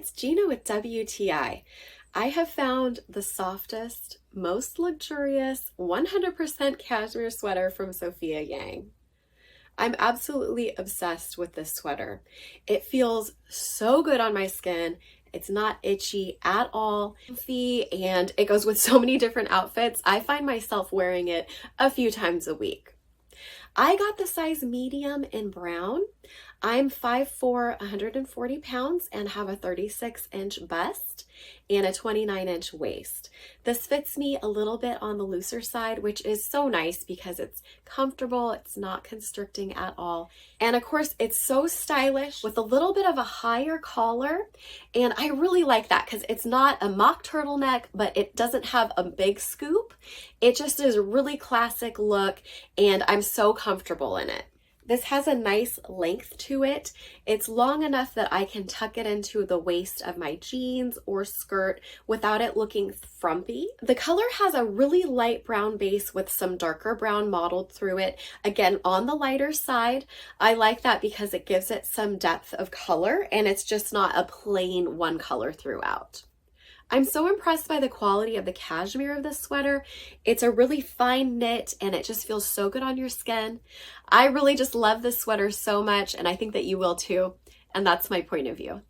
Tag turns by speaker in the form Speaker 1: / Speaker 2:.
Speaker 1: it's Gina with WTI. I have found the softest, most luxurious 100% cashmere sweater from Sophia Yang. I'm absolutely obsessed with this sweater. It feels so good on my skin. It's not itchy at all, and it goes with so many different outfits. I find myself wearing it a few times a week. I got the size medium in brown. I'm 5'4", 140 pounds, and have a 36-inch bust and a 29-inch waist. This fits me a little bit on the looser side, which is so nice because it's comfortable, it's not constricting at all. And of course, it's so stylish with a little bit of a higher collar. And I really like that because it's not a mock turtleneck, but it doesn't have a big scoop. It just is a really classic look, and I'm so comfortable in it. This has a nice length to it. It's long enough that I can tuck it into the waist of my jeans or skirt without it looking frumpy. The color has a really light brown base with some darker brown mottled through it. Again, on the lighter side. I like that because it gives it some depth of color and it's just not a plain one color throughout. I'm so impressed by the quality of the cashmere of this sweater. It's a really fine knit and it just feels so good on your skin. I really just love this sweater so much, and I think that you will too. And that's my point of view.